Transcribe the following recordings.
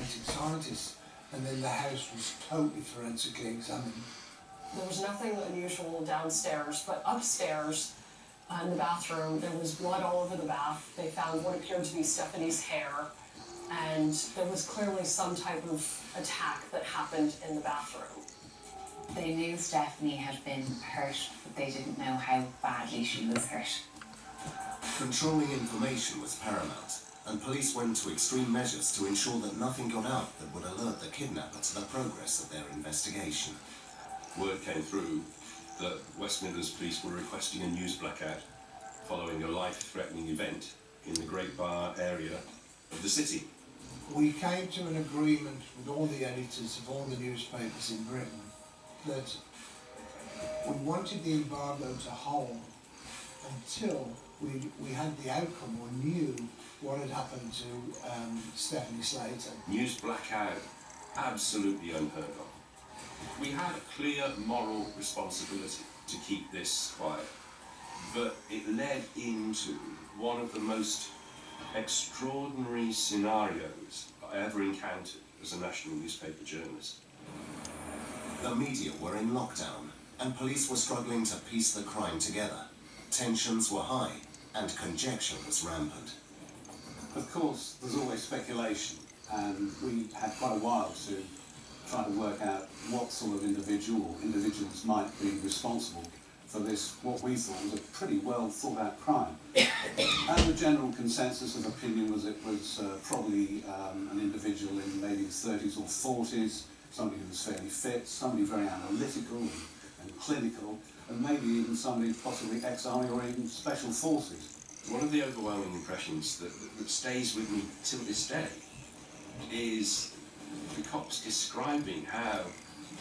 forensic scientists, and then the house was totally forensically examined. There was nothing unusual downstairs, but upstairs in the bathroom, there was blood all over the bath. They found what appeared to be Stephanie's hair, and there was clearly some type of attack that happened in the bathroom. They knew Stephanie had been hurt, but they didn't know how badly she was hurt. Controlling information was paramount, and police went to extreme measures to ensure that nothing got out that would alert the kidnapper to the progress of their investigation. Word came through that West Midlands police were requesting a news blackout following a life-threatening event in the Great Bar area of the city. We came to an agreement with all the editors of all the newspapers in Britain that we wanted the embargo to hold until we had the outcome or knew what had happened to Stephanie Slater. News blackout, absolutely unheard of. We had a clear moral responsibility to keep this quiet, but it led into one of the most extraordinary scenarios I ever encountered as a national newspaper journalist. The media were in lockdown, and police were struggling to piece the crime together. Tensions were high, and conjecture was rampant. Of course, there's always speculation, and we had quite a while to try to work out what sort of individuals might be responsible for this, what we thought was a pretty well thought out crime. And the general consensus of opinion was it was probably an individual in maybe his 30s or 40s, somebody who was fairly fit, somebody very analytical and clinical, and maybe even somebody possibly ex-army or even special forces. One of the overwhelming impressions that stays with me till this day is the cops describing how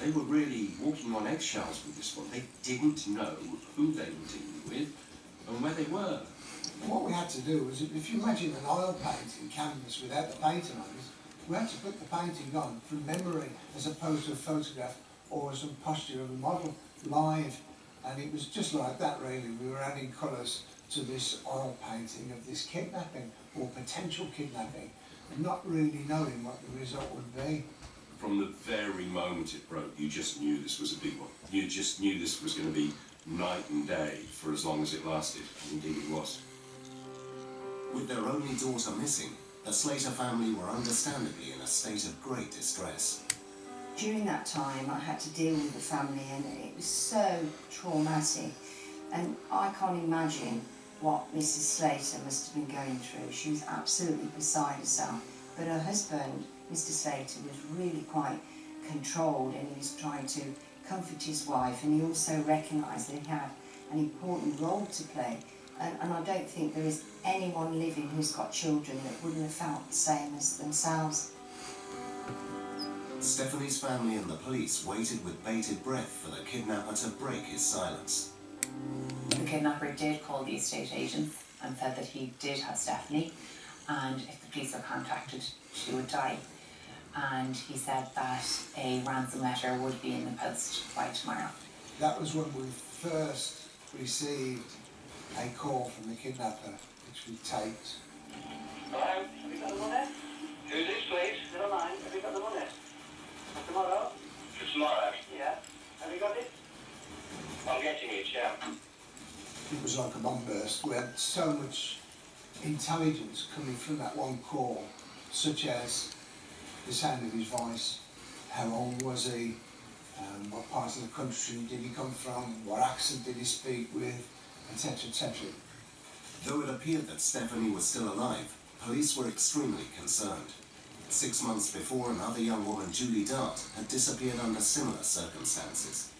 they were really walking on eggshells with this one. They didn't know who they were dealing with and where they were. What we had to do was, if you imagine an oil painting canvas without the painting on it, we had to put the painting on from memory as opposed to a photograph or some posture of a model live. And it was just like that really. We were adding colours to this oil painting of this kidnapping or potential kidnapping, not really knowing what the result would be. From the very moment it broke, you just knew this was a big one. You just knew this was going to be night and day for as long as it lasted. Indeed it was. With their only daughter missing, the Slater family were understandably in a state of great distress. During that time I had to deal with the family, and it was so traumatic, and I can't imagine what Mrs. Slater must have been going through. She was absolutely beside herself, but her husband, Mr. Slater, was really quite controlled, and he was trying to comfort his wife, and he also recognised that he had an important role to play, and I don't think there is anyone living who's got children that wouldn't have felt the same as themselves. Stephanie's family and the police waited with bated breath for the kidnapper to break his silence. The kidnapper did call the estate agent and said that he did have Stephanie, and if the police were contacted, she would die. And he said that a ransom letter would be in the post by tomorrow. That was when we first received a call from the kidnapper, which we taped. Hello, have you got the money? Who's this, please? Never mind, have you got the money? Tomorrow? For tomorrow? Yeah. Have you got it? I'm getting it, yeah. It was like a bomb burst. We had so much intelligence coming from that one call, such as the sound of his voice, how old was he, what part of the country did he come from, what accent did he speak with, etc., etc. Though it appeared that Stephanie was still alive, police were extremely concerned. 6 months before, another young woman, Julie Dart, had disappeared under similar circumstances.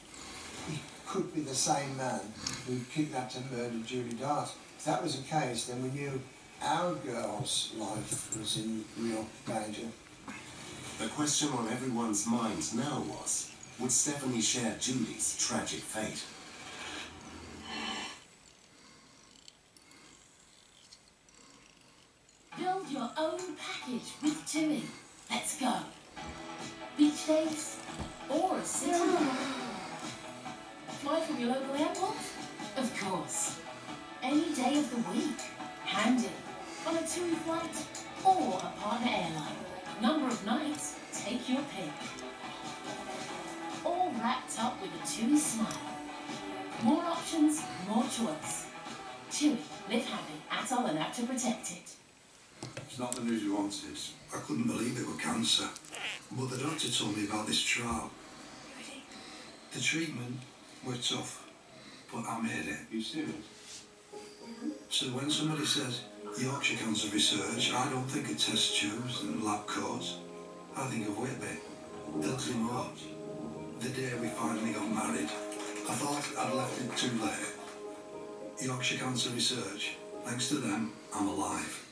He could be the same man who kidnapped and murdered Julie Dart. If that was the case, then we knew our girl's life was in real danger. The question on everyone's minds now was, would Stephanie share Julie's tragic fate? Build your own package with TUI. Let's go. Beach days or a city. Fly from your local airport? Of course. Any day of the week. Handy. On a TUI flight or a partner airline. Number of nights secure pin. All wrapped up with a Chewy smile. More options, more choice. Chewy, live happy, atoll and app to protect it. It's not the news we wanted. I couldn't believe it was cancer. But the doctor told me about this trial. The treatment were tough, but I made it. Are you serious? So when somebody says Yorkshire Cancer Research, I don't think of test tubes and lab coats. I think of Whitby, Dudley Moore. The day we finally got married, I thought I'd left it too late. Yorkshire Cancer Research, thanks to them, I'm alive.